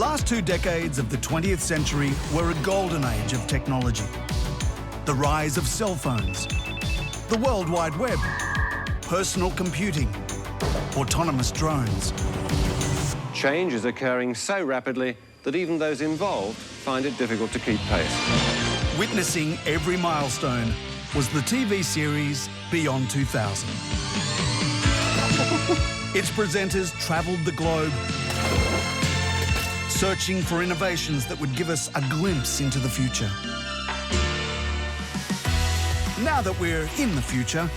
last 2 decades of the 20th century were a golden age of technology. The rise of cell phones, the World Wide Web, personal computing, autonomous drones. Change is occurring so rapidly that even those involved find it difficult to keep pace. Witnessing every milestone was the TV series Beyond 2000. Its presenters travelled the globe, searching for innovations that would give us a glimpse into the future. Now that we're in the future,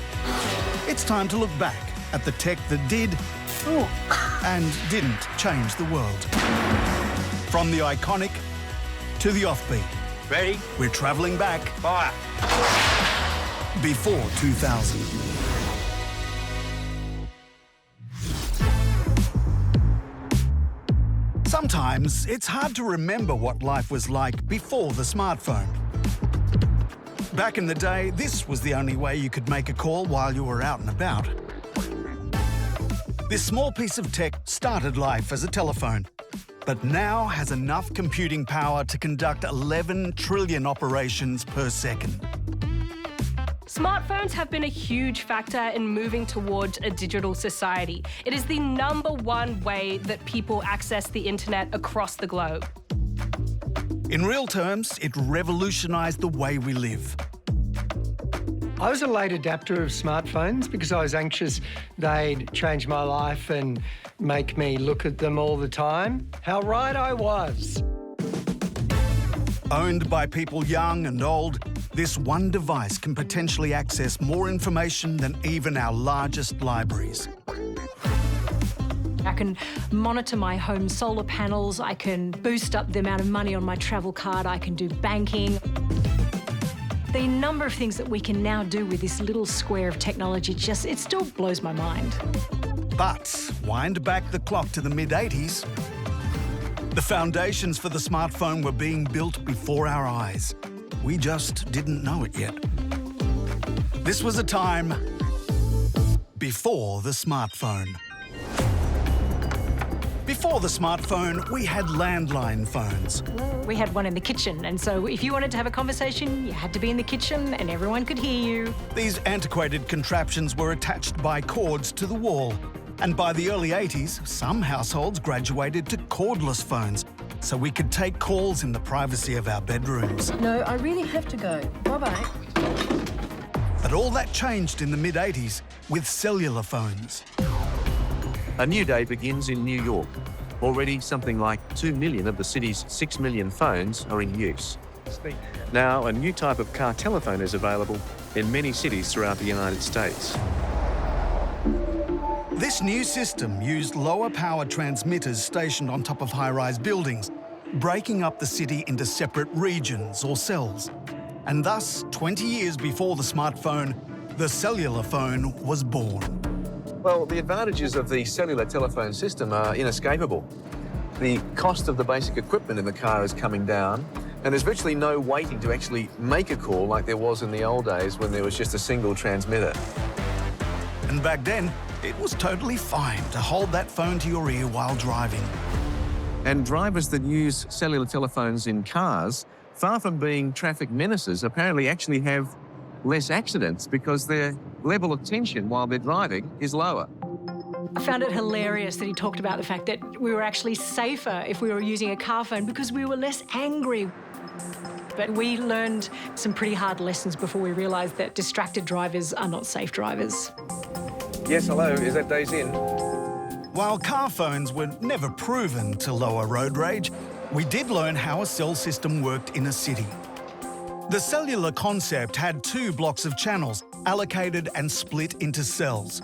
it's time to look back at the tech that did and didn't change the world. From the iconic to the offbeat. Ready? We're travelling back. Fire. Before 2000. Sometimes it's hard to remember what life was like before the smartphone. Back in the day, this was the only way you could make a call while you were out and about. This small piece of tech started life as a telephone, but now has enough computing power to conduct 11 trillion operations per second. Smartphones have been a huge factor in moving towards a digital society. It is the #1 way that people access the internet across the globe. In real terms, it revolutionised the way we live. I was a late adapter of smartphones because I was anxious they'd change my life and make me look at them all the time. How right I was. Owned by people young and old, this one device can potentially access more information than even our largest libraries. I can monitor my home solar panels, I can boost up the amount of money on my travel card, I can do banking. The number of things that we can now do with this little square of technology, it still blows my mind. But wind back the clock to the mid-80s. The foundations for the smartphone were being built before our eyes. We just didn't know it yet. This was a time before the smartphone. Before the smartphone, we had landline phones. We had one in the kitchen, and so if you wanted to have a conversation, you had to be in the kitchen and everyone could hear you. These antiquated contraptions were attached by cords to the wall. And by the early 80s, some households graduated to cordless phones, so we could take calls in the privacy of our bedrooms. No, I really have to go. Bye-bye. But all that changed in the mid-80s with cellular phones. A new day begins in New York. Already, something like 2 million of the city's 6 million phones are in use. Now, a new type of car telephone is available in many cities throughout the United States. This new system used lower power transmitters stationed on top of high-rise buildings, breaking up the city into separate regions or cells. And thus, 20 years before the smartphone, the cellular phone was born. Well, the advantages of the cellular telephone system are inescapable. The cost of the basic equipment in the car is coming down, and there's virtually no waiting to actually make a call like there was in the old days when there was just a single transmitter. And back then, it was totally fine to hold that phone to your ear while driving. And drivers that use cellular telephones in cars, far from being traffic menaces, apparently actually have less accidents because their level of tension while they're driving is lower. I found it hilarious that he talked about the fact that we were actually safer if we were using a car phone because we were less angry. But we learned some pretty hard lessons before we realised that distracted drivers are not safe drivers. Yes, hello, is that Days In? While car phones were never proven to lower road rage, we did learn how a cell system worked in a city. The cellular concept had 2 blocks of channels, allocated and split into cells.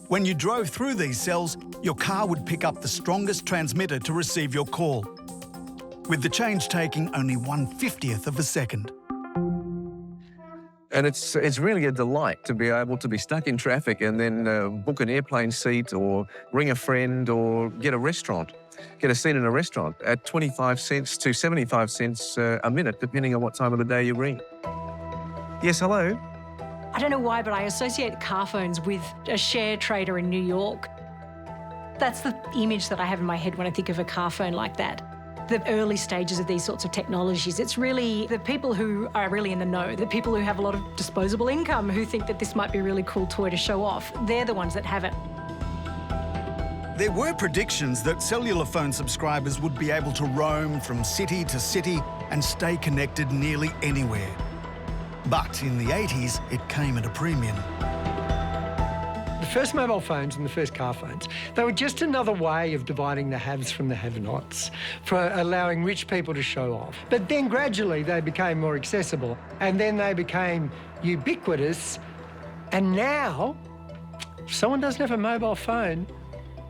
When you drove through these cells, your car would pick up the strongest transmitter to receive your call, with the change taking only 1/50th of a second. And it's really a delight to be able to be stuck in traffic and then book an airplane seat or ring a friend or get a seat in a restaurant at 25 cents to 75 cents a minute, depending on what time of the day you ring. Yes, hello? I don't know why, but I associate car phones with a share trader in New York. That's the image that I have in my head when I think of a car phone like that. the early stages of these sorts of technologies. It's really the people who are really in the know, the people who have a lot of disposable income, who think that this might be a really cool toy to show off. They're the ones that have it. There were predictions that cellular phone subscribers would be able to roam from city to city and stay connected nearly anywhere. But in the 80s, it came at a premium. The first mobile phones and the first car phones, they were just another way of dividing the haves from the have-nots, for allowing rich people to show off. But then gradually they became more accessible, and then they became ubiquitous. And now, if someone doesn't have a mobile phone,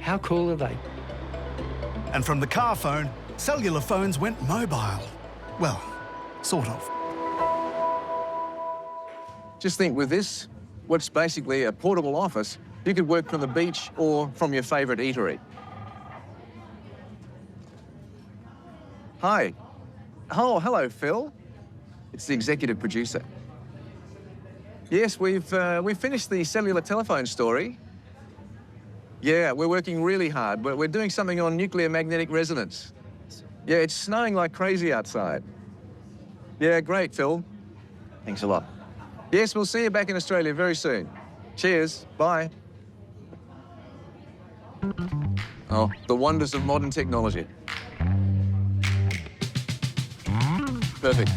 how cool are they? And from the car phone, cellular phones went mobile. Well, sort of. Just think, with this, what's basically a portable office, you could work from the beach or from your favourite eatery. Hi. Oh, hello, Phil. It's the executive producer. Yes, we've finished the cellular telephone story. Yeah, we're working really hard. We're doing something on nuclear magnetic resonance. Yeah, it's snowing like crazy outside. Yeah, great, Phil. Thanks a lot. Yes, we'll see you back in Australia very soon. Cheers. Bye. Oh, the wonders of modern technology. Perfect.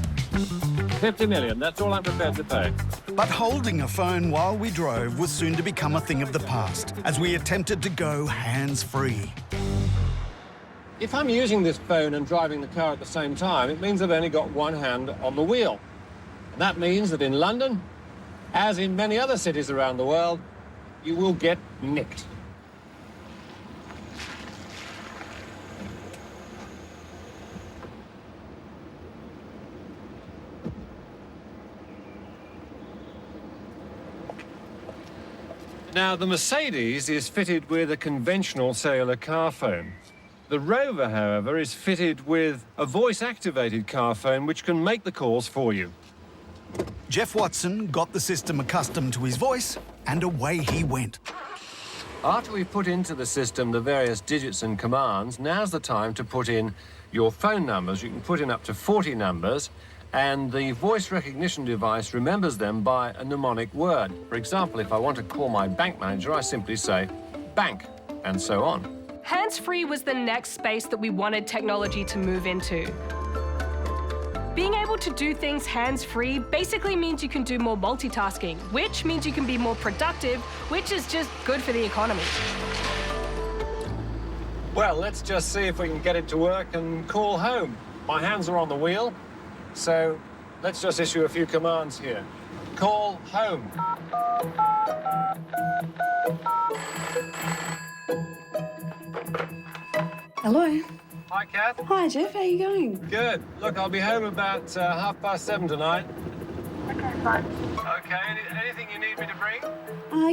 50 million, that's all I'm prepared to pay. But holding a phone while we drove was soon to become a thing of the past, as we attempted to go hands-free. If I'm using this phone and driving the car at the same time, it means I've only got one hand on the wheel. And that means that in London, as in many other cities around the world, you will get nicked. Now, the Mercedes is fitted with a conventional cellular car phone. The Rover, however, is fitted with a voice-activated car phone which can make the calls for you. Jeff Watson got the system accustomed to his voice, and away he went. After we've put into the system the various digits and commands, now's the time to put in your phone numbers. You can put in up to 40 numbers, and the voice recognition device remembers them by a mnemonic word. For example, if I want to call my bank manager, I simply say, bank, and so on. Hands-free was the next space that we wanted technology to move into. Being able to do things hands-free basically means you can do more multitasking, which means you can be more productive, which is just good for the economy. Well, let's just see if we can get it to work and call home. My hands are on the wheel, so let's just issue a few commands here. Call home. Hello. Hi, Kath. Hi, Jeff. How are you going? Good. Look, I'll be home about 7:30 tonight. Okay, fine. Okay, anything you need me to bring?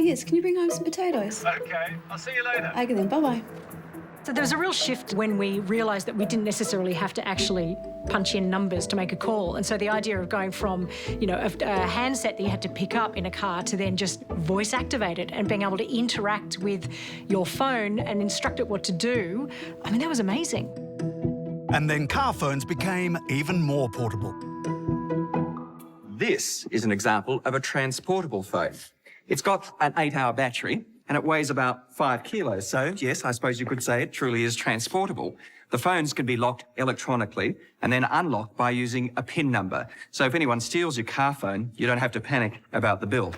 Yes. Can you bring home some potatoes? Okay, I'll see you later. Okay, then. Bye-bye. So there was a real shift when we realised that we didn't necessarily have to actually punch in numbers to make a call. And so the idea of going from, you know, a handset that you had to pick up in a car to then just voice activate it and being able to interact with your phone and instruct it what to do, I mean, that was amazing. And then car phones became even more portable. This is an example of a transportable phone. It's got an 8-hour battery and it weighs about 5 kilos. So, yes, I suppose you could say it truly is transportable. The phones can be locked electronically and then unlocked by using a PIN number. So if anyone steals your car phone, you don't have to panic about the bill.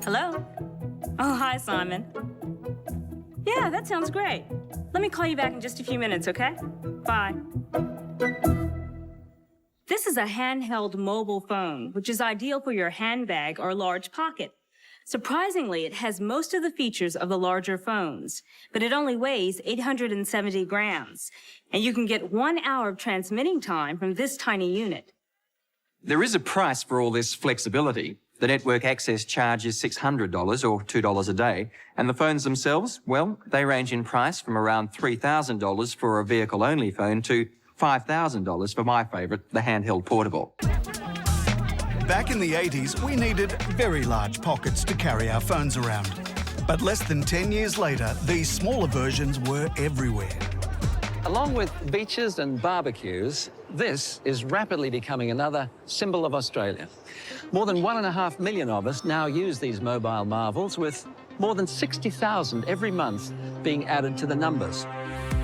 Hello? Oh, hi, Simon. Yeah, that sounds great. Let me call you back in just a few minutes, okay? Bye. This is a handheld mobile phone, which is ideal for your handbag or large pocket. Surprisingly, it has most of the features of the larger phones, but it only weighs 870 grams, and you can get 1 hour of transmitting time from this tiny unit. There is a price for all this flexibility. The network access charge is $600 or $2 a day, and the phones themselves, well, they range in price from around $3,000 for a vehicle-only phone to $5,000 for my favourite, the handheld portable. Back in the 80s, we needed very large pockets to carry our phones around. But less than 10 years later, these smaller versions were everywhere. Along with beaches and barbecues, this is rapidly becoming another symbol of Australia. More than 1.5 million of us now use these mobile marvels, with more than 60,000 every month being added to the numbers.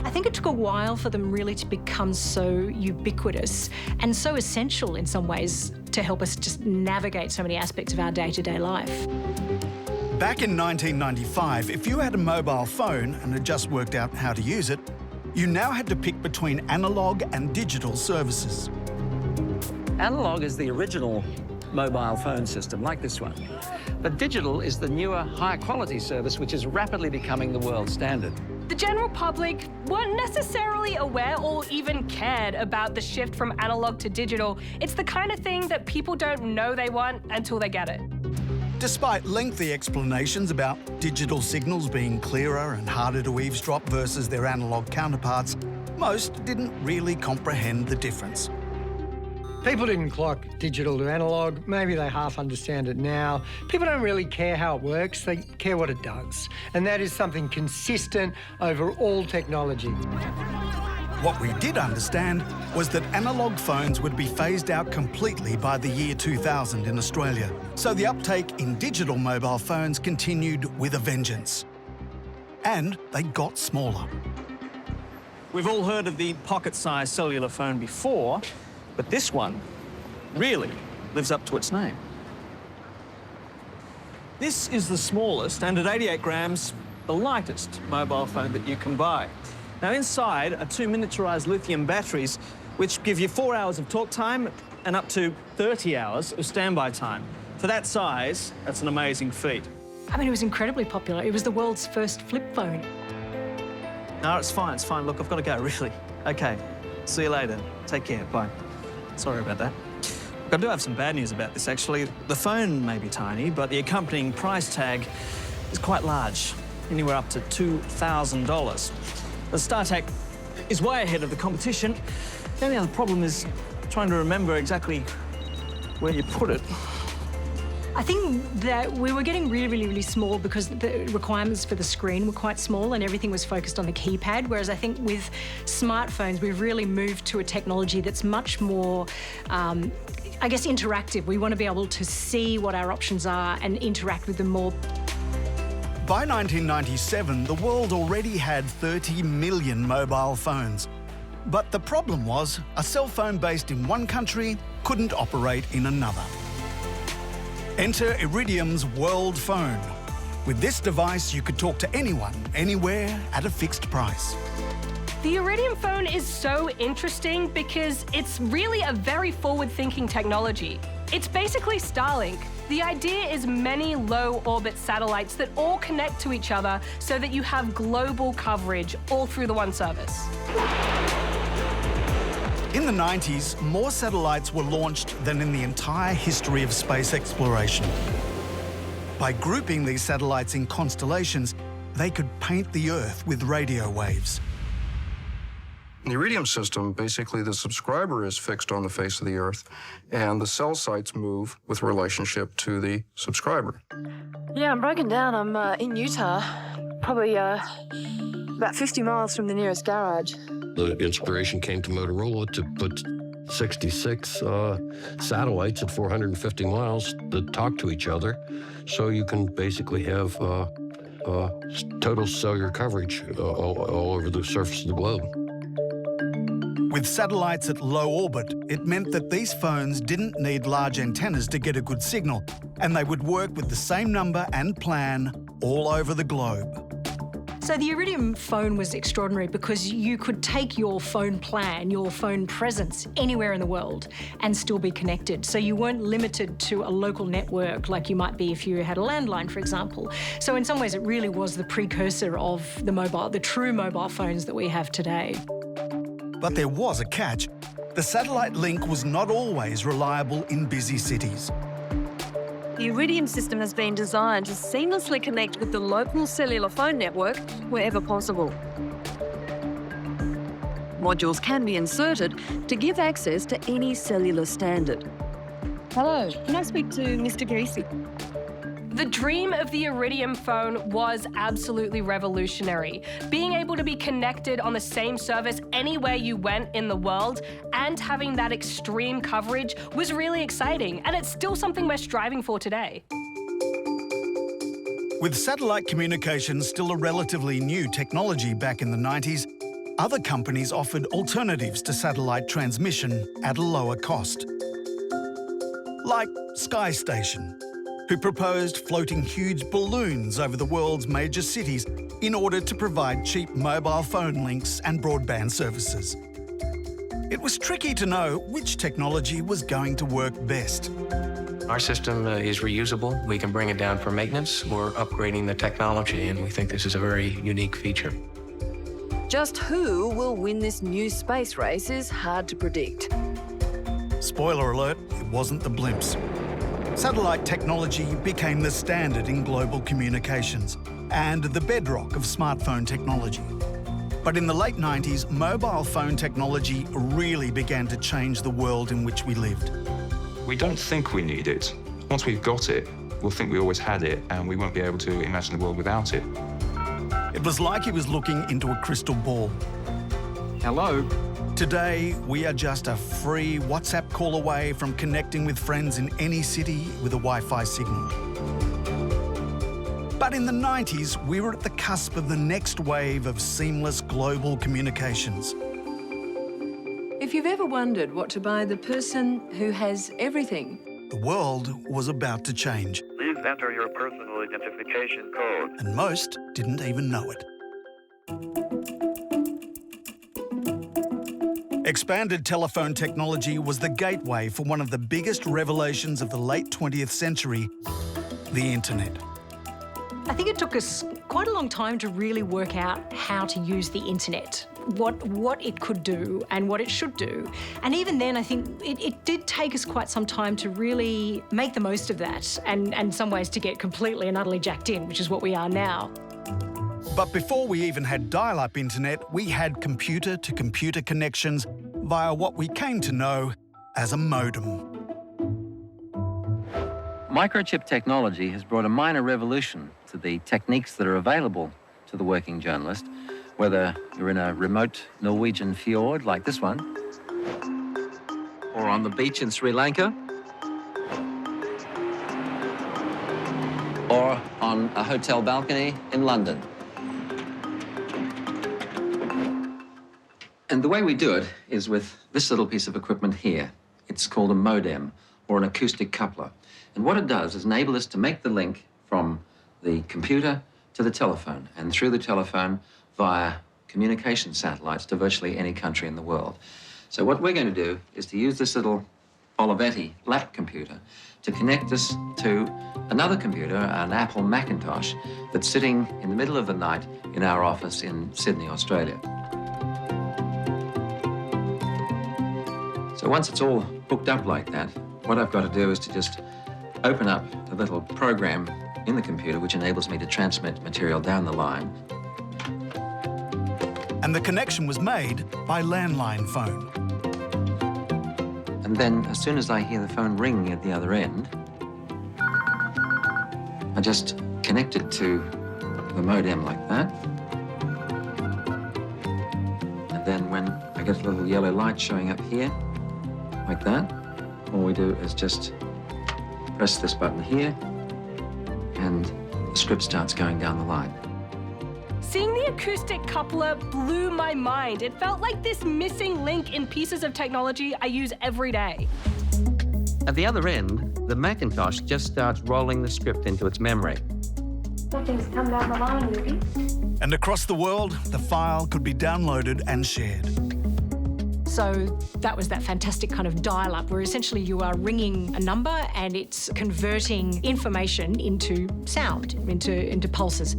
I think it took a while for them really to become so ubiquitous and so essential in some ways to help us just navigate so many aspects of our day-to-day life. Back in 1995, if you had a mobile phone and had just worked out how to use it, you now had to pick between analogue and digital services. Analog is the original mobile phone system, like this one. But digital is the newer, higher quality service which is rapidly becoming the world standard. The general public weren't necessarily aware or even cared about the shift from analog to digital. It's the kind of thing that people don't know they want until they get it. Despite lengthy explanations about digital signals being clearer and harder to eavesdrop versus their analogue counterparts, most didn't really comprehend the difference. People didn't clock digital to analog. Maybe they half understand it now. People don't really care how it works, they care what it does. And that is something consistent over all technology. What we did understand was that analogue phones would be phased out completely by the year 2000 in Australia. So the uptake in digital mobile phones continued with a vengeance. And they got smaller. We've all heard of the pocket-sized cellular phone before, but this one really lives up to its name. This is the smallest, and at 88 grams, the lightest mobile phone that you can buy. Now, inside are 2 miniaturized lithium batteries, which give you 4 hours of talk time and up to 30 hours of standby time. For that size, that's an amazing feat. I mean, it was incredibly popular. It was the world's first flip phone. No, it's fine, it's fine. Look, I've got to go, really. OK, see you later. Take care, bye. Sorry about that. Look, I do have some bad news about this, actually. The phone may be tiny, but the accompanying price tag is quite large, anywhere up to $2,000. The StarTAC is way ahead of the competition. The only other problem is trying to remember exactly where you put it. I think that we were getting really small because the requirements for the screen were quite small and everything was focused on the keypad, whereas I think with smartphones, we've really moved to a technology that's much more, I guess, interactive. We want to be able to see what our options are and interact with them more. By 1997, the world already had 30 million mobile phones. But the problem was, a cell phone based in one country couldn't operate in another. Enter Iridium's World Phone. With this device, you could talk to anyone, anywhere, at a fixed price. The Iridium phone is so interesting because it's really a very forward-thinking technology. It's basically Starlink. The idea is many low-orbit satellites that all connect to each other so that you have global coverage all through the one service. In the 90s, more satellites were launched than in the entire history of space exploration. By grouping these satellites in constellations, they could paint the Earth with radio waves. In the Iridium system, basically the subscriber is fixed on the face of the Earth, and the cell sites move with relationship to the subscriber. Yeah, I'm broken down. I'm in Utah, probably about 50 miles from the nearest garage. The inspiration came to Motorola to put 66 satellites at 450 miles that talk to each other, so you can basically have total cellular coverage all over the surface of the globe. With satellites at low orbit, it meant that these phones didn't need large antennas to get a good signal, and they would work with the same number and plan all over the globe. So the Iridium phone was extraordinary because you could take your phone plan, your phone presence anywhere in the world and still be connected. So you weren't limited to a local network like you might be if you had a landline, for example. So in some ways, it really was the precursor of the true mobile phones that we have today. But there was a catch. The satellite link was not always reliable in busy cities. The Iridium system has been designed to seamlessly connect with the local cellular phone network wherever possible. Modules can be inserted to give access to any cellular standard. Hello, can I speak to Mr. Greasy? The dream of the Iridium phone was absolutely revolutionary. Being able to be connected on the same service anywhere you went in the world and having that extreme coverage was really exciting, and it's still something we're striving for today. With satellite communications still a relatively new technology back in the 90s, other companies offered alternatives to satellite transmission at a lower cost. Like Sky Station, who proposed floating huge balloons over the world's major cities in order to provide cheap mobile phone links and broadband services. It was tricky to know which technology was going to work best. Our system is reusable. We can bring it down for maintenance or upgrading the technology, and we think this is a very unique feature. Just who will win this new space race is hard to predict. Spoiler alert, it wasn't the blimps. Satellite technology became the standard in global communications and the bedrock of smartphone technology. But in the late 90s, mobile phone technology really began to change the world in which we lived. We don't think we need it. Once we've got it, we'll think we always had it, and we won't be able to imagine the world without it. It was like he was looking into a crystal ball. Hello. Today, we are just a free WhatsApp call away from connecting with friends in any city with a Wi-Fi signal. But in the 90s, we were at the cusp of the next wave of seamless global communications. If you've ever wondered what to buy the person who has everything, The world was about to change, Please enter your personal identification code. and most didn't even know it. Expanded telephone technology was the gateway for one of the biggest revelations of the late 20th century, the internet. I think it took us quite a long time to really work out how to use the internet, what it could do and what it should do. And even then, I think it did take us quite some time to really make the most of that and in some ways to get completely and utterly jacked in, which is what we are now. But before we even had dial-up internet, we had computer-to-computer connections via what we came to know as a modem. Microchip technology has brought a minor revolution to the techniques that are available to the working journalist, whether you're in a remote Norwegian fjord like this one, or on the beach in Sri Lanka, or on a hotel balcony in London. And the way we do it is with this little piece of equipment here. It's called a modem, or an acoustic coupler. And what it does is enable us to make the link from the computer to the telephone, and through the telephone via communication satellites to virtually any country in the world. So what we're going to do is to use this little Olivetti lap computer to connect us to another computer, an Apple Macintosh, that's sitting in the middle of the night in our office in Sydney, Australia. So once it's all hooked up like that, what I've got to do is to just open up a little program in the computer which enables me to transmit material down the line. And the connection was made by landline phone. And then as soon as I hear the phone ring at the other end, I just connect it to the modem like that. And then when I get a little yellow light showing up here, like that, all we do is just press this button here, and the script starts going down the line. Seeing the acoustic coupler blew my mind. It felt like this missing link in pieces of technology I use every day. At the other end, the Macintosh just starts rolling the script into its memory. Something's come down the line, Ruby. And across the world, the file could be downloaded and shared. So that was that fantastic kind of dial-up where essentially you are ringing a number and it's converting information into sound, into pulses.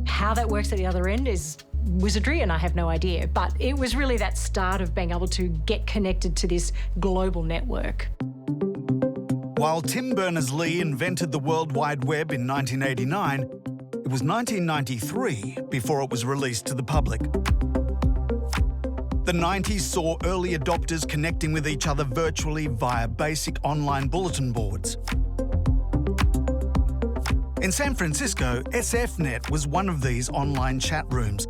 How that works at the other end is wizardry and I have no idea, but it was really that start of being able to get connected to this global network. While Tim Berners-Lee invented the World Wide Web in 1989, it was 1993 before it was released to the public. The 90s saw early adopters connecting with each other virtually via basic online bulletin boards. In San Francisco, SFNet was one of these online chat rooms,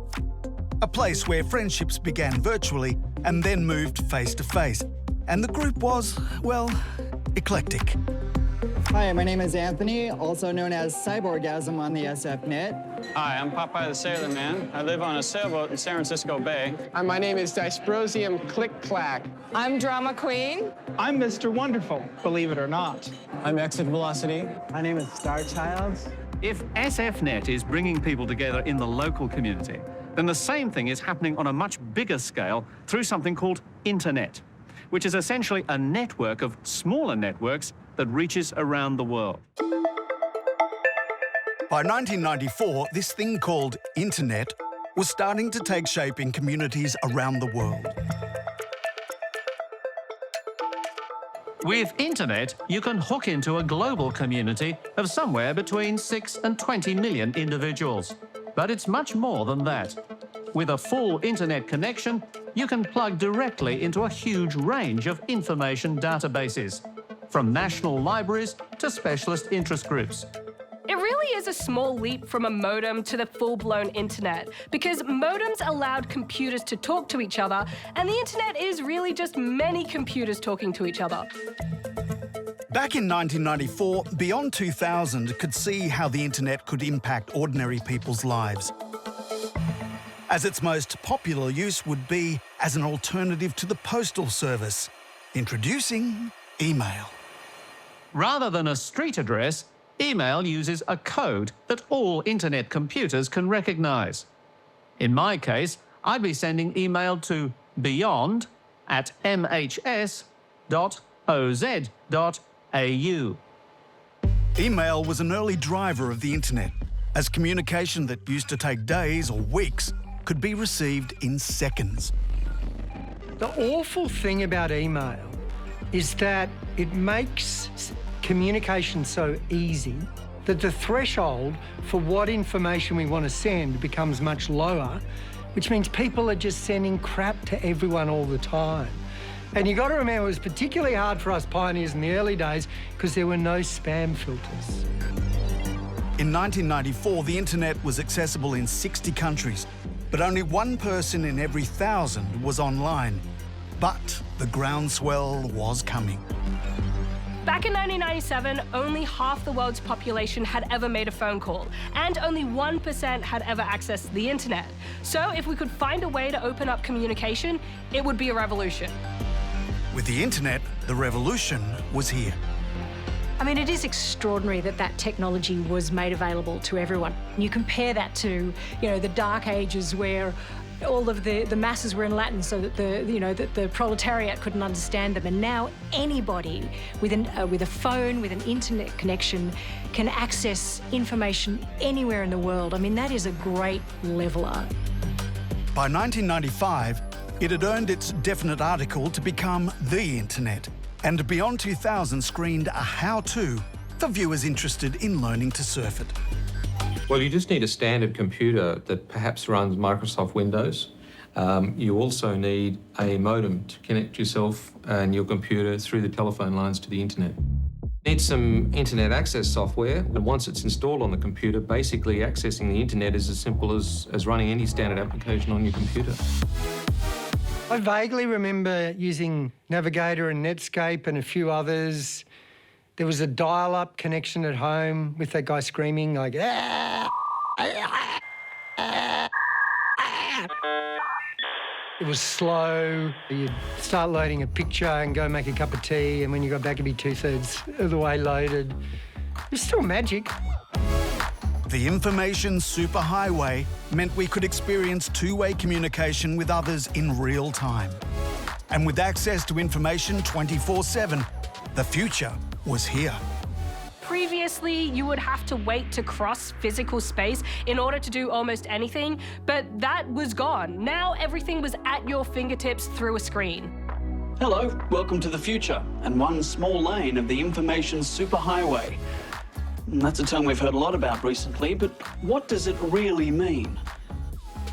a place where friendships began virtually and then moved face-to-face. And the group was, well, eclectic. Hi, my name is Anthony, also known as Cyborgasm on the SFNet. Hi, I'm Popeye the Sailor Man. I live on a sailboat in San Francisco Bay. Hi, my name is Dysprosium Click-Clack. I'm Drama Queen. I'm Mr. Wonderful, believe it or not. I'm Exit Velocity. My name is Starchild. If SFNet is bringing people together in the local community, then the same thing is happening on a much bigger scale through something called Internet, which is essentially a network of smaller networks that reaches around the world. By 1994, this thing called Internet was starting to take shape in communities around the world. With Internet, you can hook into a global community of somewhere between 6 and 20 million individuals. But it's much more than that. With a full Internet connection, you can plug directly into a huge range of information databases, from national libraries to specialist interest groups. It really is a small leap from a modem to the full-blown internet, because modems allowed computers to talk to each other, and the internet is really just many computers talking to each other. Back in 1994, Beyond 2000 could see how the internet could impact ordinary people's lives, as its most popular use would be as an alternative to the postal service. Introducing email. Rather than a street address, email uses a code that all internet computers can recognize. In my case, I'd be sending email to beyond@mhs.oz.au. Email was an early driver of the internet, as communication that used to take days or weeks could be received in seconds. The awful thing about email is that it makes communication so easy that the threshold for what information we want to send becomes much lower, which means people are just sending crap to everyone all the time. And you've got to remember, it was particularly hard for us pioneers in the early days because there were no spam filters. In 1994, the internet was accessible in 60 countries, but only one person in every 1,000 was online. But the groundswell was coming. Back in 1997, only half the world's population had ever made a phone call, and only 1% had ever accessed the internet. So if we could find a way to open up communication, it would be a revolution. With the internet, the revolution was here. I mean, it is extraordinary that that technology was made available to everyone. You compare that to, the Dark Ages where all of the masses were in Latin so that the proletariat couldn't understand them. And now anybody with a phone, with an internet connection, can access information anywhere in the world. I mean, that is a great leveller. By 1995, it had earned its definite article to become the internet. And Beyond 2000 screened a how-to for viewers interested in learning to surf it. Well, you just need a standard computer that perhaps runs Microsoft Windows. You also need a modem to connect yourself and your computer through the telephone lines to the internet. You need some internet access software, and once it's installed on the computer, basically accessing the internet is as simple as running any standard application on your computer. I vaguely remember using Navigator and Netscape and a few others. There was a dial-up connection at home with that guy screaming like, ah! It was slow. You'd start loading a picture and go make a cup of tea, and when you got back, it'd be 2/3 of the way loaded. It was still magic. The information superhighway meant we could experience two-way communication with others in real time. And with access to information 24/7, the future was here. Previously, you would have to wait to cross physical space in order to do almost anything, but that was gone. Now everything was at your fingertips through a screen. Hello, welcome to the future and one small lane of the information superhighway. That's a term we've heard a lot about recently, but what does it really mean?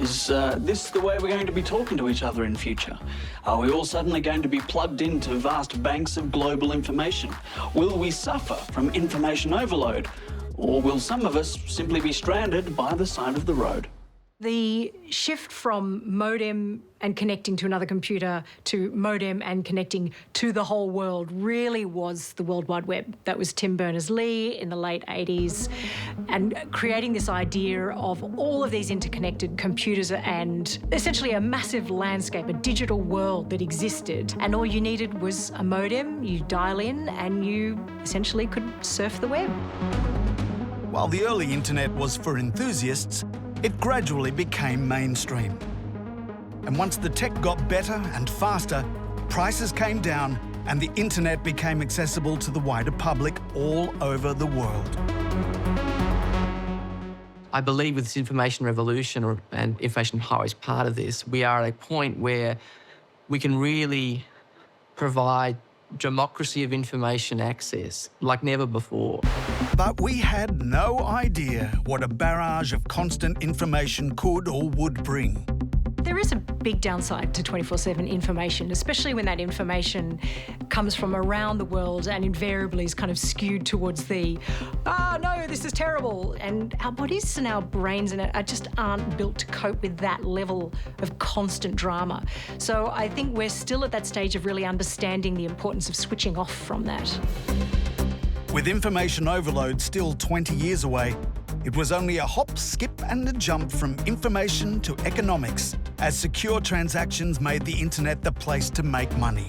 Is this the way we're going to be talking to each other in future? Are we all suddenly going to be plugged into vast banks of global information? Will we suffer from information overload? Or will some of us simply be stranded by the side of the road? The shift from modem and connecting to another computer to modem and connecting to the whole world really was the World Wide Web. That was Tim Berners-Lee in the late 80s, and creating this idea of all of these interconnected computers and essentially a massive landscape, a digital world that existed. And all you needed was a modem, you dial in and you essentially could surf the web. While the early internet was for enthusiasts, it gradually became mainstream. And once the tech got better and faster, prices came down and the internet became accessible to the wider public all over the world. I believe with this information revolution, and information highway is part of this, we are at a point where we can really provide democracy of information access like never before. But we had no idea what a barrage of constant information could or would bring. There is a big downside to 24/7 information, especially when that information comes from around the world and invariably is kind of skewed towards the, no, this is terrible. And our bodies and our brains just aren't built to cope with that level of constant drama. So I think we're still at that stage of really understanding the importance of switching off from that. With information overload still 20 years away, it was only a hop, skip and a jump from information to economics as secure transactions made the internet the place to make money.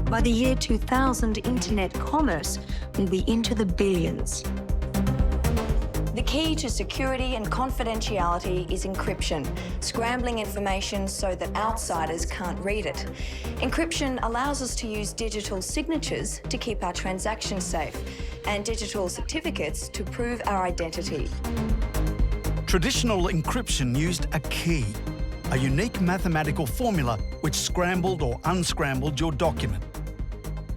By the year 2000, internet commerce will be into the billions. The key to security and confidentiality is encryption, scrambling information so that outsiders can't read it. Encryption allows us to use digital signatures to keep our transactions safe and digital certificates to prove our identity. Traditional encryption used a key, a unique mathematical formula which scrambled or unscrambled your document.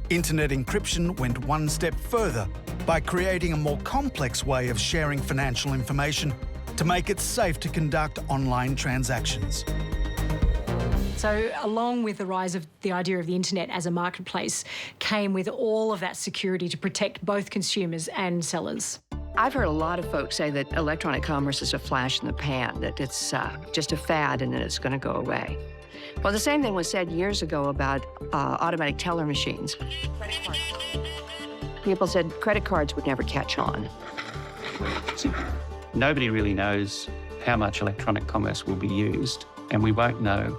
Internet encryption went one step further by creating a more complex way of sharing financial information to make it safe to conduct online transactions. So along with the rise of the idea of the internet as a marketplace came with all of that security to protect both consumers and sellers. I've heard a lot of folks say that electronic commerce is a flash in the pan, that it's just a fad and then it's going to go away. Well, the same thing was said years ago about automatic teller machines. People said credit cards would never catch on. Nobody really knows how much electronic commerce will be used, and we won't know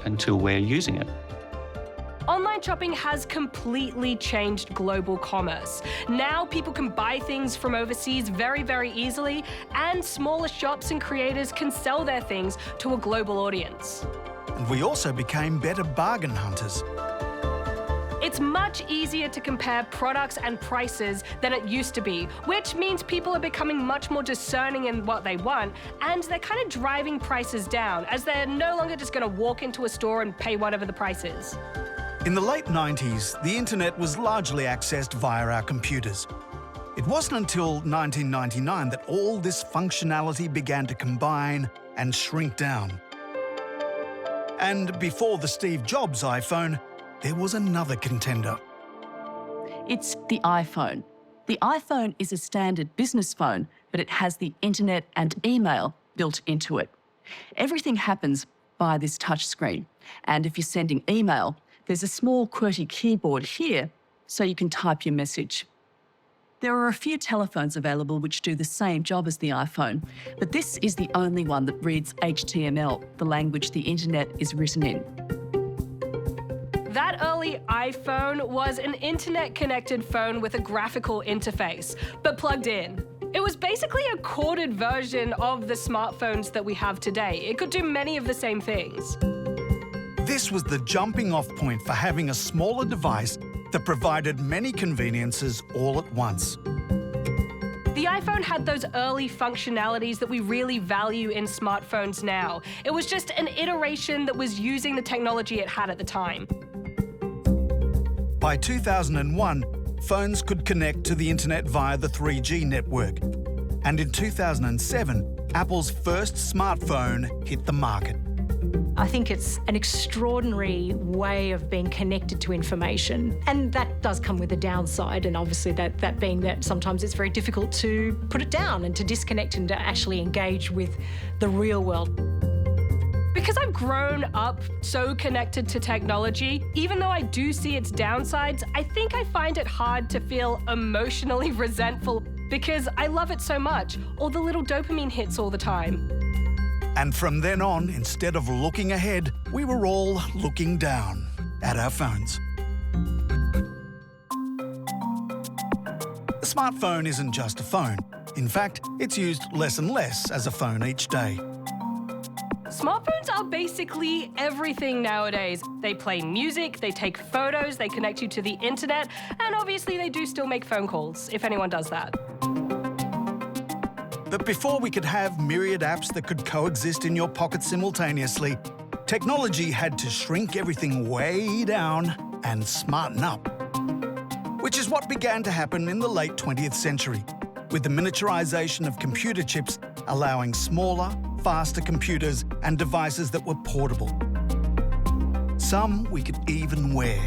until we're using it. Online shopping has completely changed global commerce. Now people can buy things from overseas very, very easily, and smaller shops and creators can sell their things to a global audience. And we also became better bargain hunters. It's much easier to compare products and prices than it used to be, which means people are becoming much more discerning in what they want, and they're kind of driving prices down, as they're no longer just going to walk into a store and pay whatever the price is. In the late 90s, the internet was largely accessed via our computers. It wasn't until 1999 that all this functionality began to combine and shrink down. And before the Steve Jobs iPhone, there was another contender. It's the iPhone. The iPhone is a standard business phone, but it has the internet and email built into it. Everything happens by this touch screen. And if you're sending email, there's a small QWERTY keyboard here, so you can type your message. There are a few telephones available which do the same job as the iPhone, but this is the only one that reads HTML, the language the internet is written in. That early iPhone was an internet-connected phone with a graphical interface, but plugged in. It was basically a corded version of the smartphones that we have today. It could do many of the same things. This was the jumping-off point for having a smaller device that provided many conveniences all at once. The iPhone had those early functionalities that we really value in smartphones now. It was just an iteration that was using the technology it had at the time. By 2001, phones could connect to the internet via the 3G network. And in 2007, Apple's first smartphone hit the market. I think it's an extraordinary way of being connected to information. And that does come with a downside, and obviously that being that sometimes it's very difficult to put it down and to disconnect and to actually engage with the real world. Because I've grown up so connected to technology, even though I do see its downsides, I think I find it hard to feel emotionally resentful because I love it so much, all the little dopamine hits all the time. And from then on, instead of looking ahead, we were all looking down at our phones. A smartphone isn't just a phone. In fact, it's used less and less as a phone each day. Smartphones are basically everything nowadays. They play music, they take photos, they connect you to the internet, and obviously they do still make phone calls, if anyone does that. But before we could have myriad apps that could coexist in your pocket simultaneously, technology had to shrink everything way down and smarten up. Which is what began to happen in the late 20th century, with the miniaturization of computer chips allowing smaller, faster computers and devices that were portable. Some we could even wear.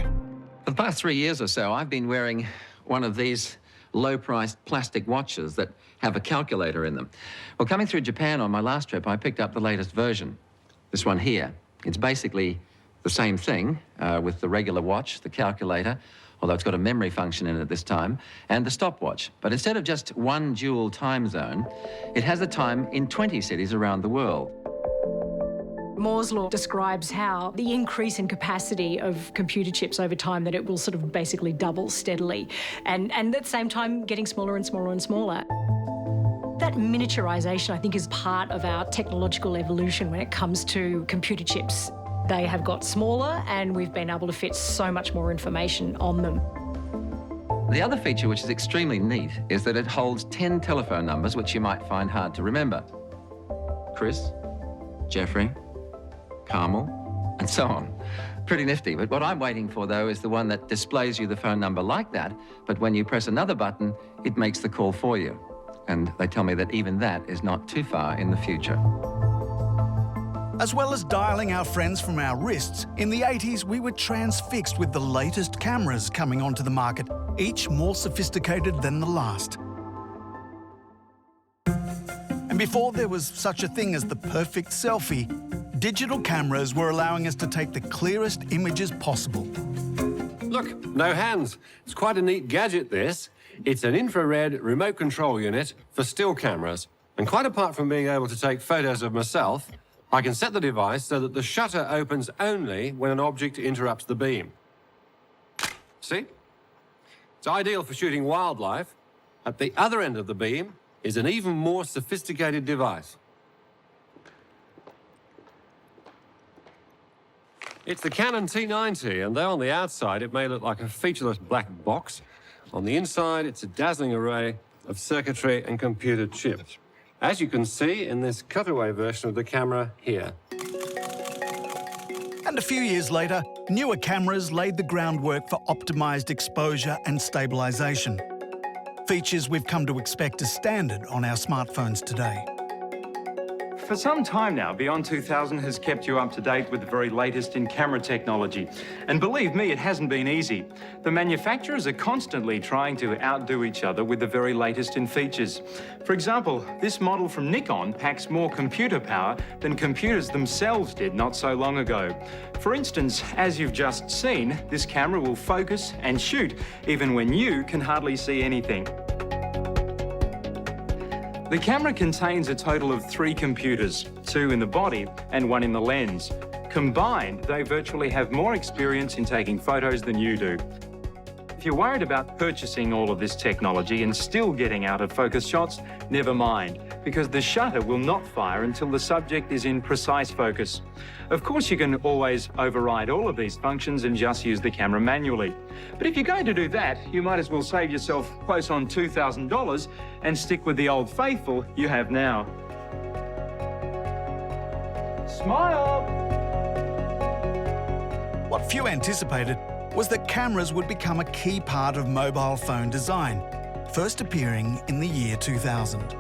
For the past 3 years or so, I've been wearing one of these low-priced plastic watches that have a calculator in them. Well, coming through Japan on my last trip, I picked up the latest version, this one here. It's basically the same thing with the regular watch, the calculator, although it's got a memory function in it this time, and the stopwatch. But instead of just one dual time zone, it has the time in 20 cities around the world. Moore's law describes how the increase in capacity of computer chips over time, that it will sort of basically double steadily, and at the same time getting smaller and smaller and smaller. That miniaturization, I think, is part of our technological evolution when it comes to computer chips. They have got smaller and we've been able to fit so much more information on them. The other feature, which is extremely neat, is that it holds 10 telephone numbers, which you might find hard to remember. Chris, Jeffrey, Carmel, and so on. Pretty nifty, but what I'm waiting for, though, is the one that displays you the phone number like that, but when you press another button, it makes the call for you. And they tell me that even that is not too far in the future. As well as dialing our friends from our wrists, in the 80s we were transfixed with the latest cameras coming onto the market, each more sophisticated than the last. And before there was such a thing as the perfect selfie, digital cameras were allowing us to take the clearest images possible. Look, no hands. It's quite a neat gadget, this. It's an infrared remote control unit for still cameras. And quite apart from being able to take photos of myself, I can set the device so that the shutter opens only when an object interrupts the beam. See? It's ideal for shooting wildlife. At the other end of the beam is an even more sophisticated device. It's the Canon T90, and though on the outside it may look like a featureless black box, on the inside it's a dazzling array of circuitry and computer chips, as you can see in this cutaway version of the camera here. And a few years later, newer cameras laid the groundwork for optimised exposure and stabilisation. Features we've come to expect as standard on our smartphones today. For some time now, Beyond 2000 has kept you up to date with the very latest in camera technology. And believe me, it hasn't been easy. The manufacturers are constantly trying to outdo each other with the very latest in features. For example, this model from Nikon packs more computer power than computers themselves did not so long ago. For instance, as you've just seen, this camera will focus and shoot, even when you can hardly see anything. The camera contains a total of 3 computers, 2 in the body and 1 in the lens. Combined, they virtually have more experience in taking photos than you do. If you're worried about purchasing all of this technology and still getting out of focus shots, never mind, because the shutter will not fire until the subject is in precise focus. Of course, you can always override all of these functions and just use the camera manually. But if you're going to do that, you might as well save yourself close on $2,000 and stick with the old faithful you have now. Smile! What few anticipated was that cameras would become a key part of mobile phone design, first appearing in the year 2000.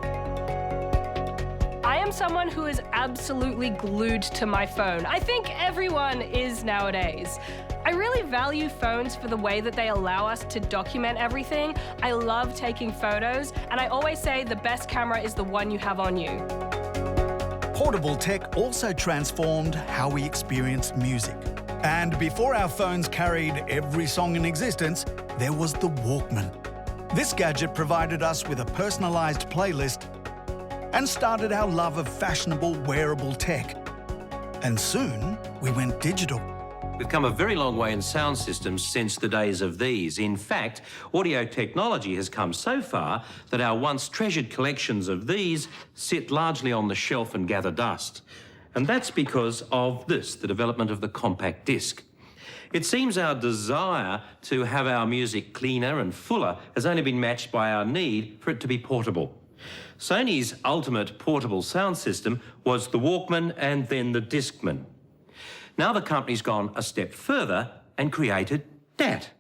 am someone who is absolutely glued to my phone. I think everyone is nowadays. I really value phones for the way that they allow us to document everything. I love taking photos, and I always say the best camera is the one you have on you. Portable tech also transformed how we experienced music. And before our phones carried every song in existence, there was the Walkman. This gadget provided us with a personalised playlist and started our love of fashionable wearable tech. And soon, we went digital. We've come a very long way in sound systems since the days of these. In fact, audio technology has come so far that our once treasured collections of these sit largely on the shelf and gather dust. And that's because of this, the development of the compact disc. It seems our desire to have our music cleaner and fuller has only been matched by our need for it to be portable. Sony's ultimate portable sound system was the Walkman and then the Discman. Now the company's gone a step further and created DAT.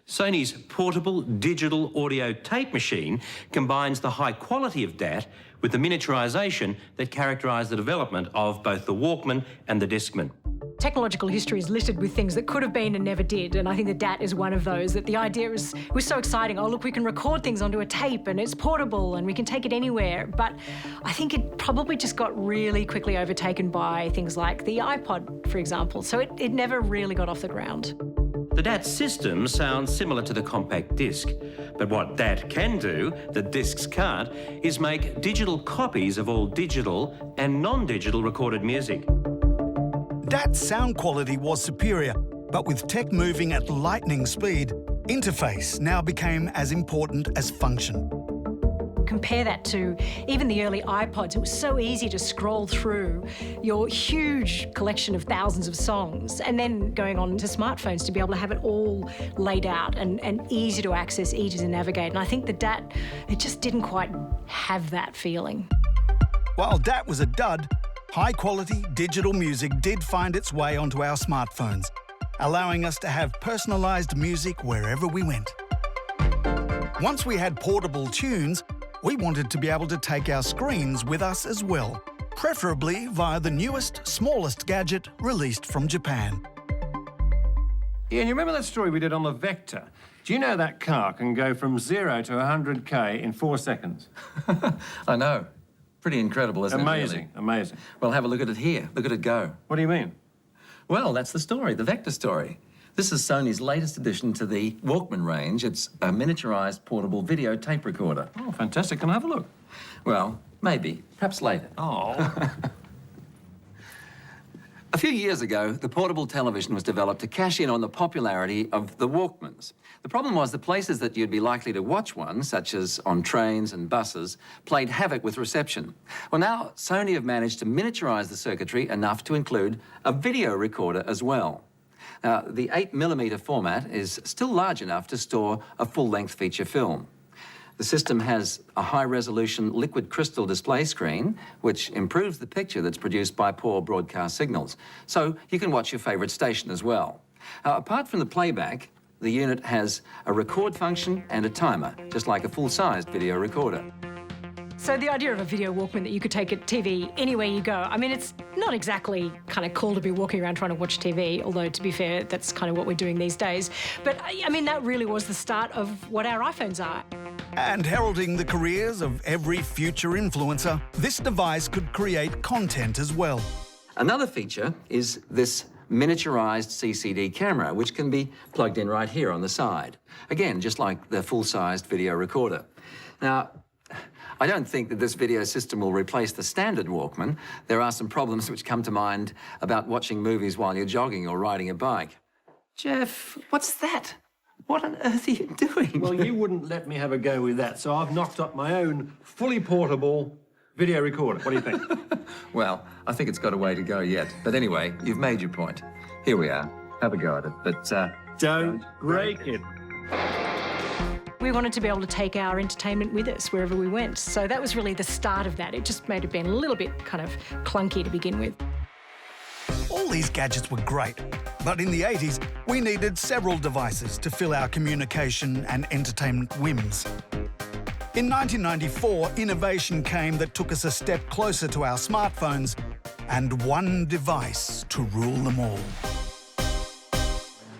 Sony's portable digital audio tape machine combines the high quality of DAT with the miniaturisation that characterised the development of both the Walkman and the Discman. Technological history is littered with things that could have been and never did, and I think that DAT is one of those. That the idea was so exciting. Oh, look, we can record things onto a tape and it's portable and we can take it anywhere. But I think it probably just got really quickly overtaken by things like the iPod, for example. So it never really got off the ground. The DAT system sounds similar to the compact disc, but what DAT can do that discs can't is make digital copies of all digital and non-digital recorded music. DAT's sound quality was superior, but with tech moving at lightning speed, interface now became as important as function. Compare that to even the early iPods. It was so easy to scroll through your huge collection of thousands of songs, and then going on to smartphones to be able to have it all laid out and easy to access, easy to navigate. And I think the DAT, it just didn't quite have that feeling. While DAT was a dud, high-quality digital music did find its way onto our smartphones, allowing us to have personalised music wherever we went. Once we had portable tunes, we wanted to be able to take our screens with us as well, preferably via the newest, smallest gadget released from Japan. Yeah, and you remember that story we did on the Vector? Do you know that car can go from 0 to 100k in 4 seconds? I know. Pretty incredible, isn't it? Amazing, really? Amazing. Well, have a look at it here. Look at it go. What do you mean? Well, that's the story, the Vector story. This is Sony's latest addition to the Walkman range. It's a miniaturised portable video tape recorder. Oh, fantastic. Can I have a look? Well, maybe. Perhaps later. Oh. A few years ago, the portable television was developed to cash in on the popularity of the Walkmans. The problem was the places that you'd be likely to watch one, such as on trains and buses, played havoc with reception. Well, now Sony have managed to miniaturise the circuitry enough to include a video recorder as well. Now, the 8mm format is still large enough to store a full-length feature film. The system has a high-resolution liquid crystal display screen, which improves the picture that's produced by poor broadcast signals. So you can watch your favourite station as well. Apart from the playback, the unit has a record function and a timer, just like a full-sized video recorder. So the idea of a video Walkman that you could take a TV anywhere you go, I mean, it's not exactly kind of cool to be walking around trying to watch TV, although to be fair, that's kind of what we're doing these days. But I mean, that really was the start of what our iPhones are. And heralding the careers of every future influencer, this device could create content as well. Another feature is this miniaturised CCD camera, which can be plugged in right here on the side. Again, just like the full-sized video recorder. Now, I don't think that this video system will replace the standard Walkman. There are some problems which come to mind about watching movies while you're jogging or riding a bike. Jeff, what's that? What on earth are you doing? Well, you wouldn't let me have a go with that, so I've knocked up my own fully portable video recorder. What do you think? Well, I think it's got a way to go yet. But anyway, you've made your point. Here we are. Have a go at it, but don't break it. We wanted to be able to take our entertainment with us wherever we went. So that was really the start of that. It just made it been a little bit kind of clunky to begin with. All these gadgets were great, but in the 80s, we needed several devices to fill our communication and entertainment whims. In 1994, innovation came that took us a step closer to our smartphones and one device to rule them all.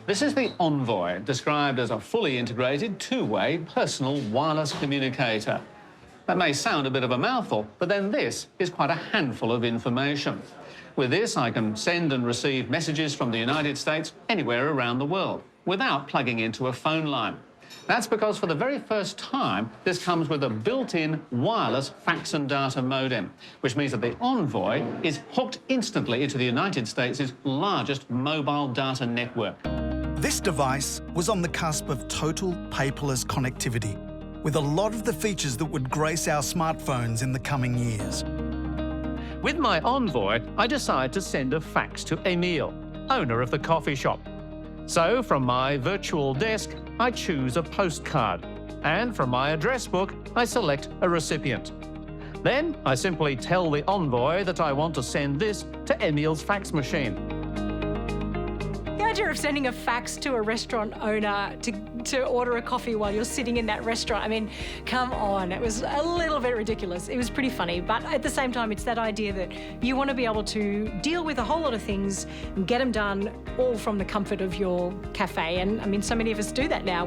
This is the Envoy, described as a fully integrated two-way personal wireless communicator. That may sound a bit of a mouthful, but then this is quite a handful of information. With this, I can send and receive messages from the United States anywhere around the world without plugging into a phone line. That's because for the very first time, this comes with a built-in wireless fax and data modem, which means that the Envoy is hooked instantly into the United States' largest mobile data network. This device was on the cusp of total paperless connectivity, with a lot of the features that would grace our smartphones in the coming years. With my Envoy, I decide to send a fax to Emile, owner of the coffee shop. So from my virtual desk, I choose a postcard, and from my address book, I select a recipient. Then I simply tell the Envoy that I want to send this to Emile's fax machine. The idea of sending a fax to a restaurant owner to order a coffee while you're sitting in that restaurant, I mean, come on, it was a little bit ridiculous. It was pretty funny, but at the same time, it's that idea that you want to be able to deal with a whole lot of things and get them done all from the comfort of your cafe, and I mean, so many of us do that now.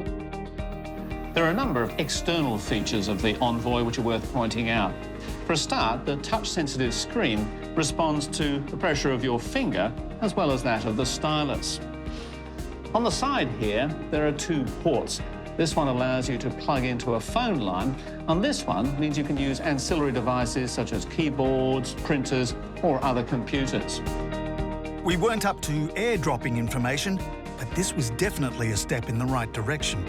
There are a number of external features of the Envoy which are worth pointing out. For a start, the touch-sensitive screen responds to the pressure of your finger as well as that of the stylus. On the side here, there are two ports. This one allows you to plug into a phone line, and this one means you can use ancillary devices such as keyboards, printers, or other computers. We weren't up to airdropping information, but this was definitely a step in the right direction.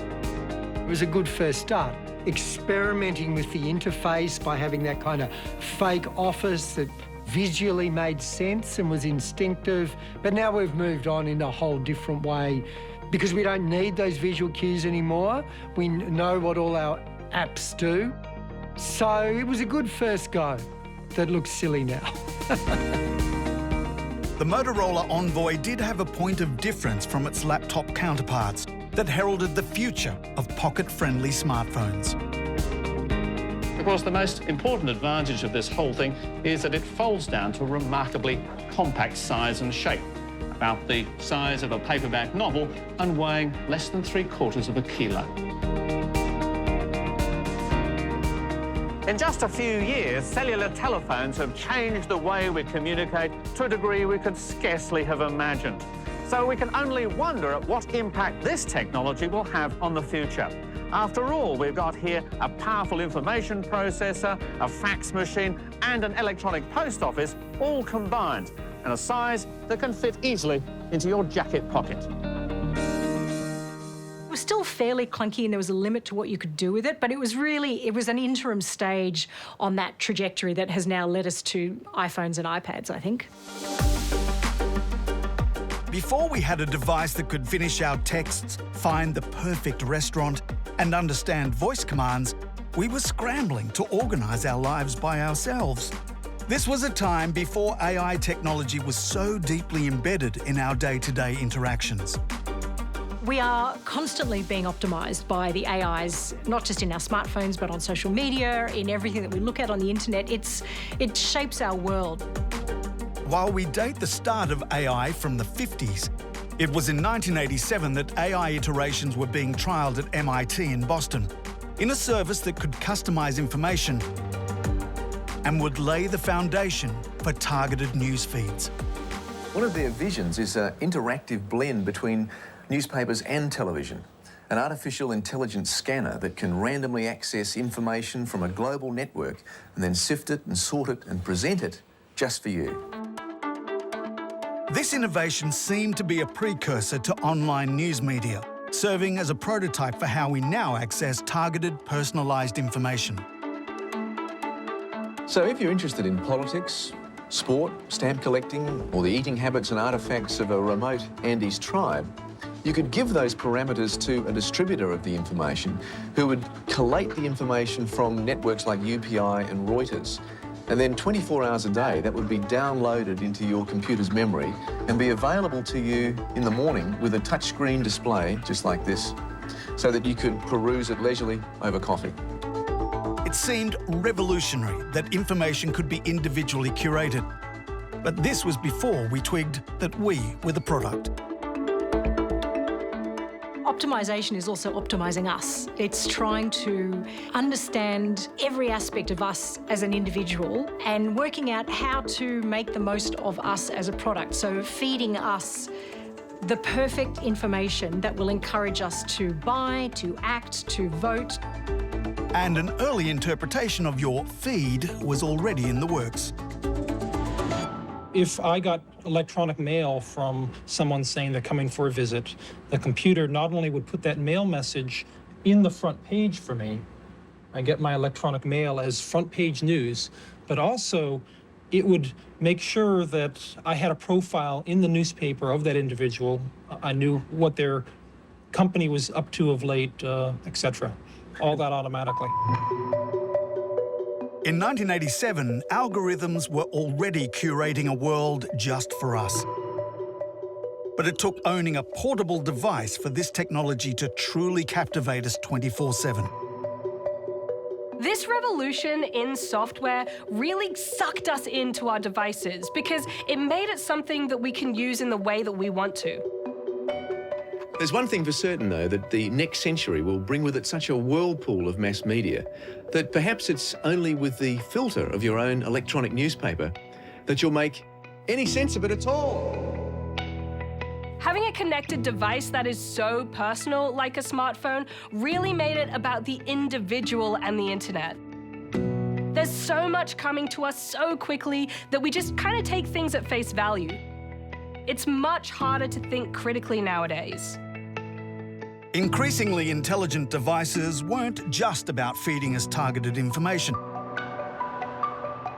It was a good first start. Experimenting with the interface by having that kind of fake office that visually made sense and was instinctive. But now we've moved on in a whole different way because we don't need those visual cues anymore. We know what all our apps do. So it was a good first go that looks silly now. The Motorola Envoy did have a point of difference from its laptop counterparts that heralded the future of pocket-friendly smartphones. Of course, the most important advantage of this whole thing is that it folds down to a remarkably compact size and shape, about the size of a paperback novel and weighing less than 3/4 of a kilo. In just a few years, cellular telephones have changed the way we communicate to a degree we could scarcely have imagined. So we can only wonder at what impact this technology will have on the future. After all, we've got here a powerful information processor, a fax machine, and an electronic post office, all combined, in a size that can fit easily into your jacket pocket. It was still fairly clunky and there was a limit to what you could do with it, but it was an interim stage on that trajectory that has now led us to iPhones and iPads, I think. Before we had a device that could finish our texts, find the perfect restaurant, and understand voice commands, we were scrambling to organise our lives by ourselves. This was a time before AI technology was so deeply embedded in our day-to-day interactions. We are constantly being optimised by the AIs, not just in our smartphones, but on social media, in everything that we look at on the internet. It shapes our world. While we date the start of AI from the 50s, it was in 1987 that AI iterations were being trialled at MIT in Boston, in a service that could customise information and would lay the foundation for targeted news feeds. One of their visions is an interactive blend between newspapers and television, an artificial intelligence scanner that can randomly access information from a global network and then sift it and sort it and present it just for you. This innovation seemed to be a precursor to online news media, serving as a prototype for how we now access targeted, personalised information. So if you're interested in politics, sport, stamp collecting, or the eating habits and artefacts of a remote Andes tribe, you could give those parameters to a distributor of the information who would collate the information from networks like UPI and Reuters. And then 24 hours a day, that would be downloaded into your computer's memory and be available to you in the morning with a touchscreen display, just like this, so that you could peruse it leisurely over coffee. It seemed revolutionary that information could be individually curated. But this was before we twigged that we were the product. Optimisation is also optimising us. It's trying to understand every aspect of us as an individual and working out how to make the most of us as a product. So feeding us the perfect information that will encourage us to buy, to act, to vote. And an early interpretation of your feed was already in the works. If I got electronic mail from someone saying they're coming for a visit, the computer not only would put that mail message in the front page for me, I get my electronic mail as front page news, but also it would make sure that I had a profile in the newspaper of that individual. I knew what their company was up to of late, etc. All that automatically. In 1987, algorithms were already curating a world just for us. But it took owning a portable device for this technology to truly captivate us 24/7. This revolution in software really sucked us into our devices because it made it something that we can use in the way that we want to. There's one thing for certain, though, that the next century will bring with it such a whirlpool of mass media that perhaps it's only with the filter of your own electronic newspaper that you'll make any sense of it at all. Having a connected device that is so personal, like a smartphone, really made it about the individual and the internet. There's so much coming to us so quickly that we just kind of take things at face value. It's much harder to think critically nowadays. Increasingly intelligent devices weren't just about feeding us targeted information.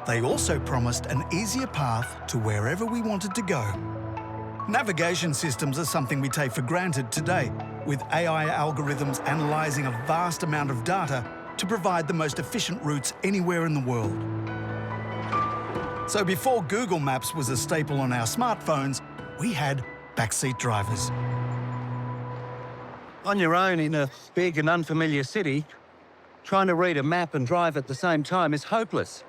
They also promised an easier path to wherever we wanted to go. Navigation systems are something we take for granted today, with AI algorithms analysing a vast amount of data to provide the most efficient routes anywhere in the world. So before Google Maps was a staple on our smartphones, we had backseat drivers. On your own in a big and unfamiliar city, trying to read a map and drive at the same time is hopeless.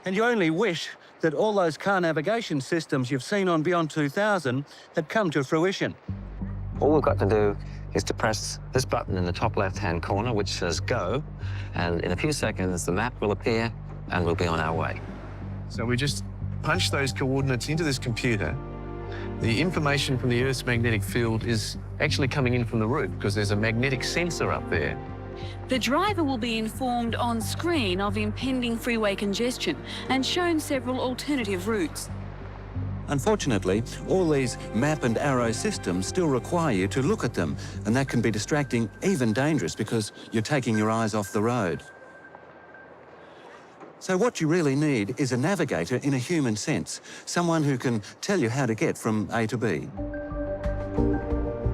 And you only wish that all those car navigation systems you've seen on Beyond 2000 had come to fruition. All we've got to do is to press this button in the top left-hand corner, which says go, and in a few seconds the map will appear and we'll be on our way. So we just punch those coordinates into this computer. The information from the Earth's magnetic field is actually coming in from the roof because there's a magnetic sensor up there. The driver will be informed on screen of impending freeway congestion and shown several alternative routes. Unfortunately, all these map and arrow systems still require you to look at them, and that can be distracting, even dangerous, because you're taking your eyes off the road. So what you really need is a navigator in a human sense, someone who can tell you how to get from A to B.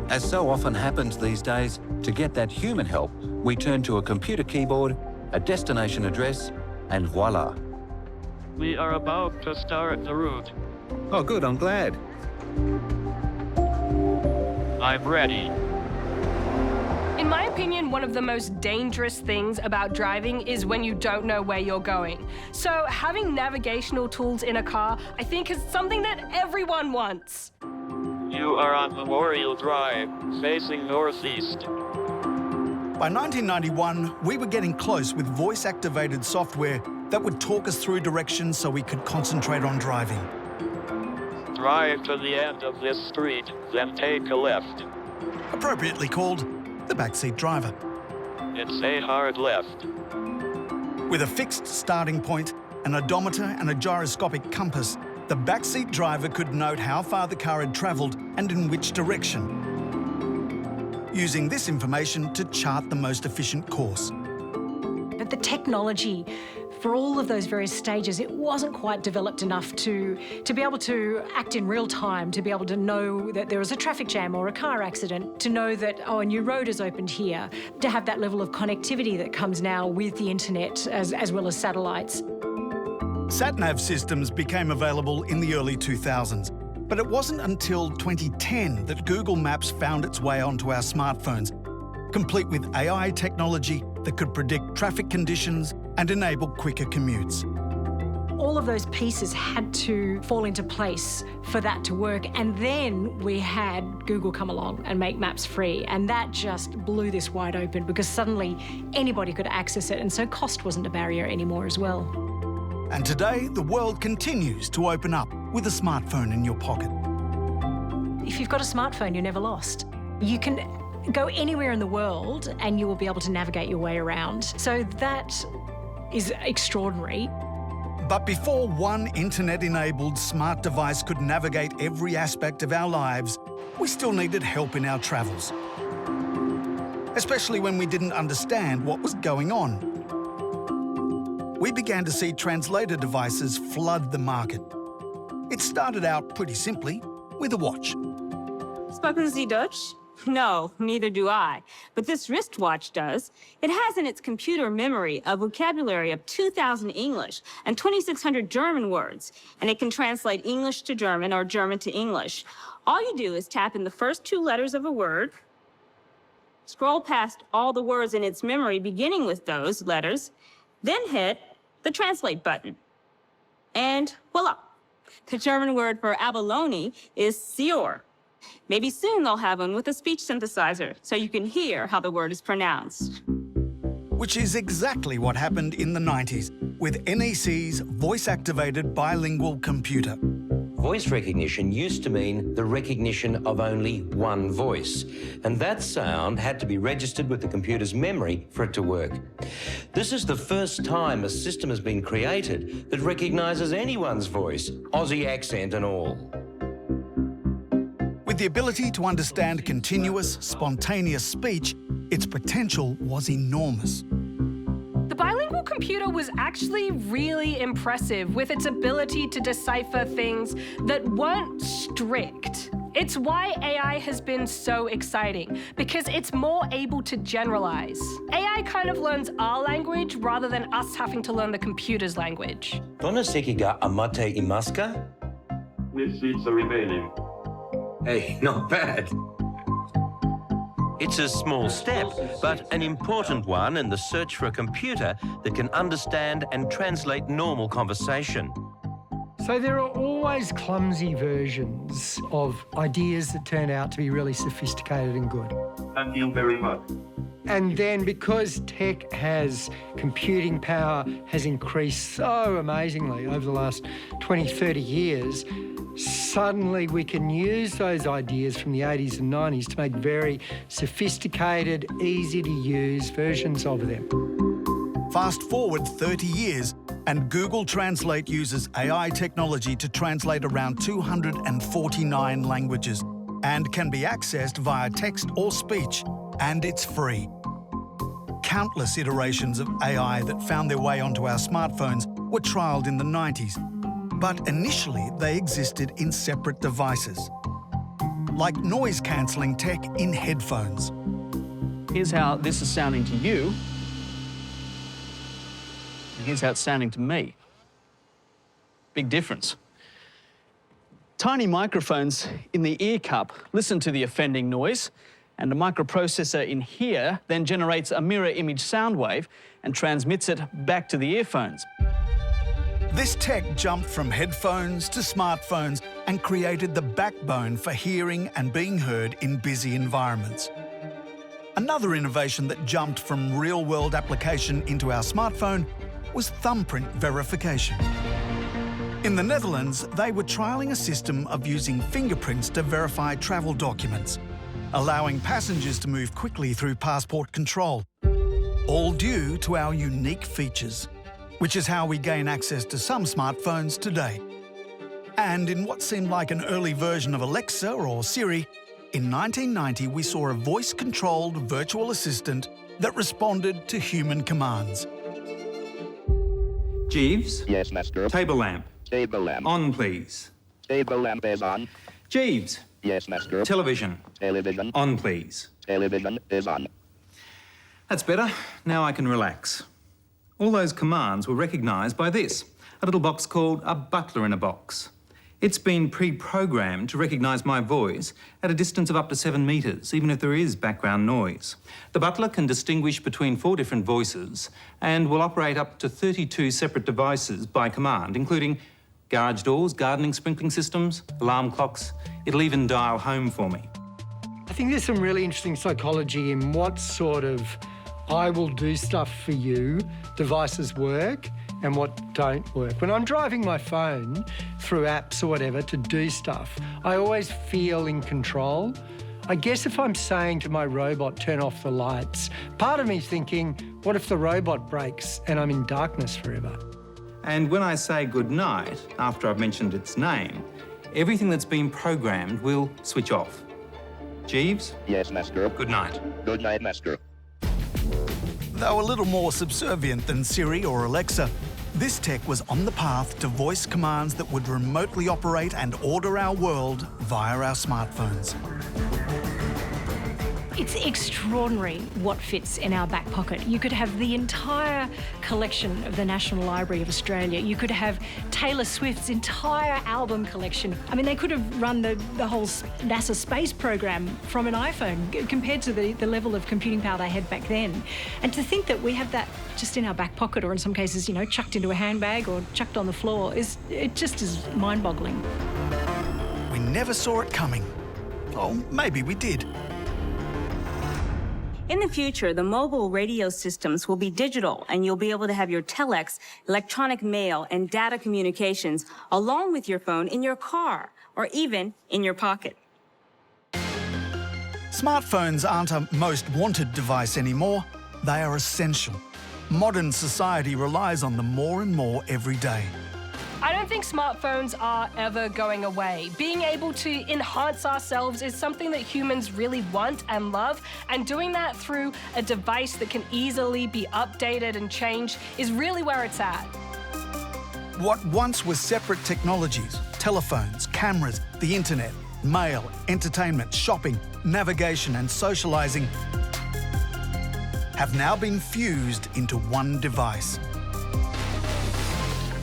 As so often happens these days, to get that human help, we turn to a computer keyboard, a destination address, and voila. We are about to start the route. Oh, good, I'm glad. I'm ready. In my opinion, one of the most dangerous things about driving is when you don't know where you're going. So having navigational tools in a car, I think, is something that everyone wants. You are on Memorial Drive, facing northeast. By 1991, we were getting close with voice-activated software that would talk us through directions so we could concentrate on driving. Drive to the end of this street, then take a left. Appropriately called the backseat driver. It's a hard left. With a fixed starting point, an odometer and a gyroscopic compass, the backseat driver could note how far the car had travelled and in which direction, using this information to chart the most efficient course. But the technology for all of those various stages, it wasn't quite developed enough to be able to act in real time, to be able to know that there was a traffic jam or a car accident, to know that, oh, a new road has opened here, to have that level of connectivity that comes now with the internet as well as satellites. Sat-nav systems became available in the early 2000s, but it wasn't until 2010 that Google Maps found its way onto our smartphones. complete with AI technology that could predict traffic conditions and enable quicker commutes. All of those pieces had to fall into place for that to work. And then we had Google come along and make maps free. And that just blew this wide open because suddenly anybody could access it. And so cost wasn't a barrier anymore as well. And today, the world continues to open up with a smartphone in your pocket. If you've got a smartphone, you're never lost. You can go anywhere in the world and you will be able to navigate your way around. So that is extraordinary. But before one internet-enabled smart device could navigate every aspect of our lives, we still needed help in our travels. Especially when we didn't understand what was going on. We began to see translator devices flood the market. It started out pretty simply with a watch. Sprechen Sie Deutsch? No, neither do I. But this wristwatch does. It has in its computer memory a vocabulary of 2,000 English and 2,600 German words, and it can translate English to German or German to English. All you do is tap in the first 2 letters of a word, scroll past all the words in its memory beginning with those letters, then hit the translate button. And voila! The German word for abalone is Sior. Maybe soon they'll have one with a speech synthesizer, so you can hear how the word is pronounced. Which is exactly what happened in the 90s with NEC's voice-activated bilingual computer. Voice recognition used to mean the recognition of only one voice, and that sound had to be registered with the computer's memory for it to work. This is the first time a system has been created that recognises anyone's voice, Aussie accent and all. With the ability to understand continuous, spontaneous speech, its potential was enormous. The bilingual computer was actually really impressive with its ability to decipher things that weren't strict. It's why AI has been so exciting, because it's more able to generalize. AI kind of learns our language rather than us having to learn the computer's language. Donoseki ga amate imaska? This is a rebellion. Hey, not bad. It's a small step, but an important one in the search for a computer that can understand and translate normal conversation. So there are always clumsy versions of ideas that turn out to be really sophisticated and good. Thank you very much. And then because tech computing power has increased so amazingly over the last 20, 30 years, suddenly we can use those ideas from the 80s and 90s to make very sophisticated, easy-to-use versions of them. Fast forward 30 years, and Google Translate uses AI technology to translate around 249 languages and can be accessed via text or speech, and it's free. Countless iterations of AI that found their way onto our smartphones were trialled in the 90s, but initially they existed in separate devices, like noise-cancelling tech in headphones. Here's how this is sounding to you. And here's how it's sounding to me. Big difference. Tiny microphones in the ear cup listen to the offending noise, and a microprocessor in here then generates a mirror image sound wave and transmits it back to the earphones. This tech jumped from headphones to smartphones and created the backbone for hearing and being heard in busy environments. Another innovation that jumped from real-world application into our smartphone was thumbprint verification. In the Netherlands, they were trialling a system of using fingerprints to verify travel documents, allowing passengers to move quickly through passport control, all due to our unique features, which is how we gain access to some smartphones today. And in what seemed like an early version of Alexa or Siri, in 1990 we saw a voice-controlled virtual assistant that responded to human commands. Jeeves? Yes, master. Table lamp. Table lamp. On, please. Table lamp is on. Jeeves? Yes, master. Television. Television. On, please. Television is on. That's better. Now I can relax. All those commands were recognised by this, a little box called a butler in a box. It's been pre-programmed to recognise my voice at a distance of up to 7 metres, even if there is background noise. The butler can distinguish between 4 different voices and will operate up to 32 separate devices by command, including garage doors, gardening sprinkling systems, alarm clocks. It'll even dial home for me. I think there's some really interesting psychology in what sort of I will do stuff for you devices work and what don't work. When I'm driving my phone through apps or whatever to do stuff, I always feel in control. I guess if I'm saying to my robot, turn off the lights, part of me's thinking, what if the robot breaks and I'm in darkness forever? And when I say good night, after I've mentioned its name, everything that's been programmed will switch off. Jeeves? Yes, Master. Good night. Good night, Master. Though a little more subservient than Siri or Alexa, this tech was on the path to voice commands that would remotely operate and order our world via our smartphones. It's extraordinary what fits in our back pocket. You could have the entire collection of the National Library of Australia. You could have Taylor Swift's entire album collection. I mean, they could have run the whole NASA space program from an iPhone compared to the level of computing power they had back then. And to think that we have that just in our back pocket, or in some cases, you know, chucked into a handbag or chucked on the floor, it just is mind-boggling. We never saw it coming. Or maybe we did. In the future, the mobile radio systems will be digital, and you'll be able to have your telex, electronic mail, and data communications along with your phone in your car or even in your pocket. Smartphones aren't a most wanted device anymore. They are essential. Modern society relies on them more and more every day. I don't think smartphones are ever going away. Being able to enhance ourselves is something that humans really want and love, and doing that through a device that can easily be updated and changed is really where it's at. What once were separate technologies, telephones, cameras, the internet, mail, entertainment, shopping, navigation and socialising, have now been fused into one device.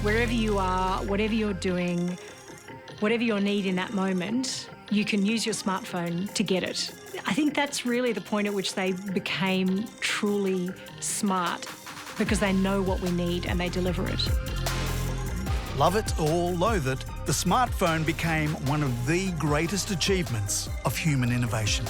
Wherever you are, whatever you're doing, whatever your need in that moment, you can use your smartphone to get it. I think that's really the point at which they became truly smart, because they know what we need and they deliver it. Love it or loathe it, the smartphone became one of the greatest achievements of human innovation.